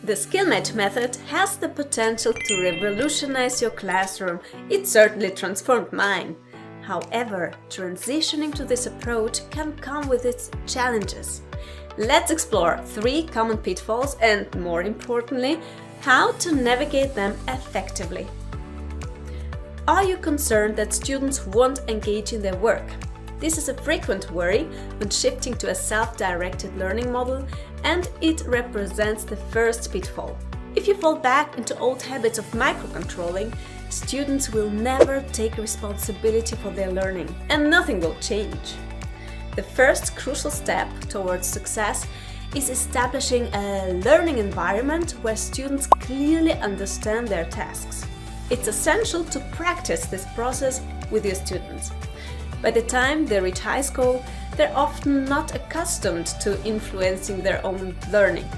The SkillMatch method has the potential to revolutionize your classroom. It certainly transformed mine. However, transitioning to this approach can come with its challenges. Let's explore 3 common pitfalls and, more importantly, how to navigate them effectively. Are you concerned that students won't engage in their work? This is a frequent worry when shifting to a self-directed learning model, and it represents the first pitfall. If you fall back into old habits of microcontrolling, students will never take responsibility for their learning, and nothing will change. The first crucial step towards success is establishing a learning environment where students clearly understand their tasks. It's essential to practice this process with your students. By the time they reach high school, they're often not accustomed to influencing their own learning.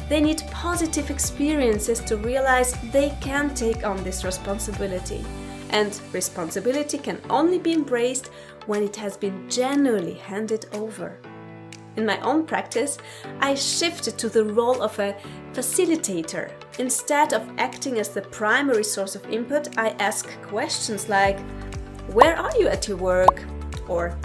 They need positive experiences to realize they can take on this responsibility. And responsibility can only be embraced when it has been genuinely handed over. In my own practice, I shifted to the role of a facilitator. Instead of acting as the primary source of input, I ask questions like, "Where are you at your work?" Or,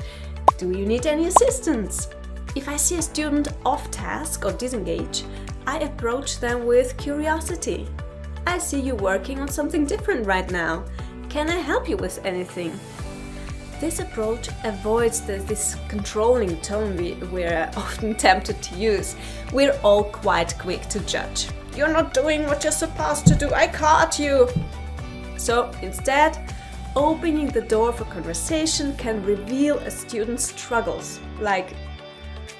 "Do you need any assistance?" If I see a student off task or disengage, I approach them with curiosity. "I see you working on something different right now. Can I help you with anything?" This approach avoids this controlling tone we're often tempted to use. We're all quite quick to judge. "You're not doing what you're supposed to do, I caught you!" So instead, opening the door for conversation can reveal a student's struggles, like,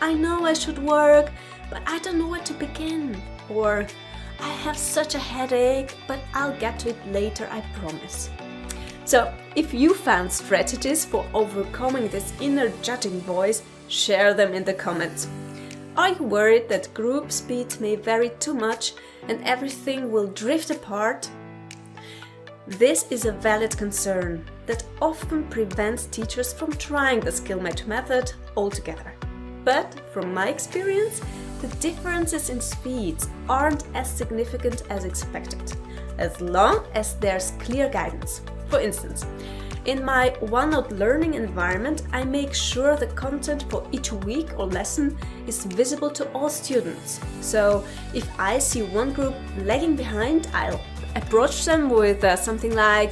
"I know I should work, but I don't know where to begin," or "I have such a headache, but I'll get to it later, I promise." So, if you found strategies for overcoming this inner judging voice, share them in the comments. Are you worried that group speed may vary too much and everything will drift apart? This is a valid concern that often prevents teachers from trying the SkillMatch method altogether. But from my experience, the differences in speeds aren't as significant as expected, as long as there's clear guidance. For instance, in my OneNote learning environment, I make sure the content for each week or lesson is visible to all students. So if I see one group lagging behind, I'll approach them with something like,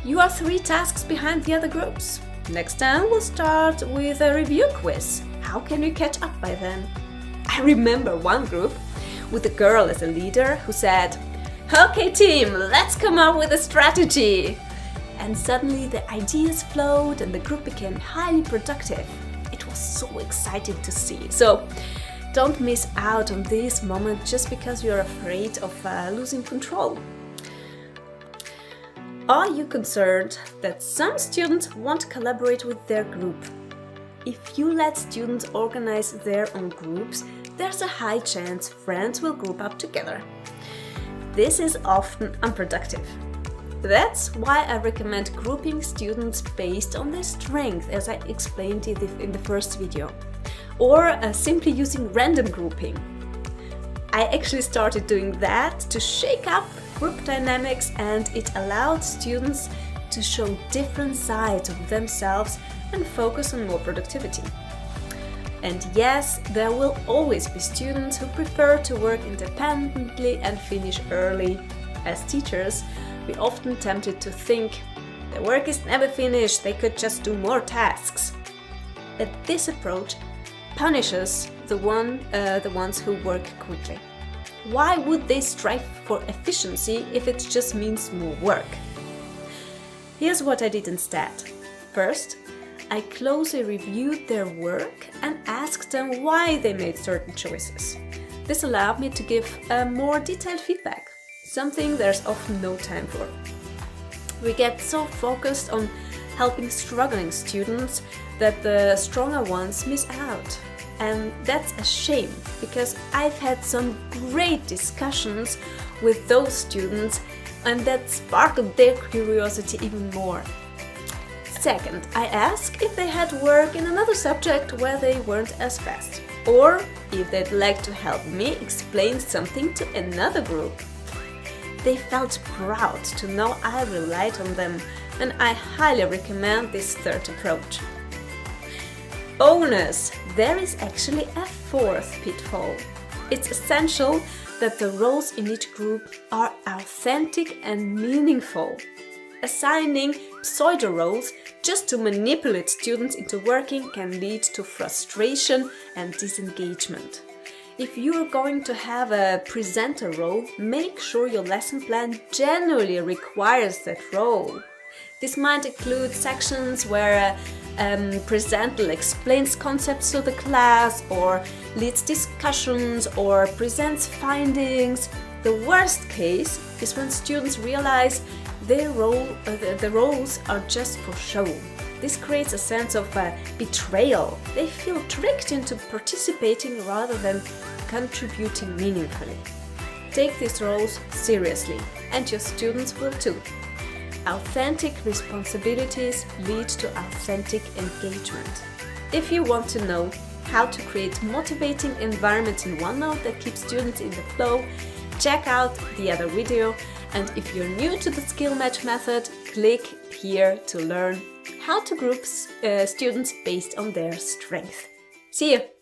"You are 3 tasks behind the other groups. Next time we'll start with a review quiz. How can we catch up by then?" I remember one group with a girl as a leader who said, "Okay team, let's come up with a strategy." And suddenly the ideas flowed and the group became highly productive. It was so exciting to see. So don't miss out on this moment just because you're afraid of losing control. Are you concerned that some students won't collaborate with their group? If you let students organize their own groups, there's a high chance friends will group up together. This is often unproductive. That's why I recommend grouping students based on their strength, as I explained in the first video, or simply using random grouping. I actually started doing that to shake up group dynamics, and it allowed students to show different sides of themselves and focus on more productivity. And yes, there will always be students who prefer to work independently and finish early. As teachers, we're often tempted to think, "The work is never finished, they could just do more tasks." But this approach punishes the ones who work quickly. Why would they strive for efficiency if it just means more work? Here's what I did instead. First, I closely reviewed their work and asked them why they made certain choices. This allowed me to give more detailed feedback, something there's often no time for. We get so focused on helping struggling students that the stronger ones miss out. And that's a shame, because I've had some great discussions with those students and that sparkled their curiosity even more. Second, I asked if they had work in another subject where they weren't as fast, or if they'd like to help me explain something to another group. They felt proud to know I relied on them, and I highly recommend this third approach. Bonus! There is actually a fourth pitfall. It's essential that the roles in each group are authentic and meaningful. Assigning pseudo-roles just to manipulate students into working can lead to frustration and disengagement. If you are going to have a presenter role, make sure your lesson plan genuinely requires that role. This might include sections where a presenter explains concepts to the class, or leads discussions, or presents findings. The worst case is when students realize the roles are just for show. This creates a sense of betrayal. They feel tricked into participating rather than contributing meaningfully. Take these roles seriously, and your students will too. Authentic responsibilities lead to authentic engagement. If you want to know how to create motivating environments in OneNote that keep students in the flow, check out the other video. And if you're new to the skill match method, click here to learn how to group students based on their strength. See you!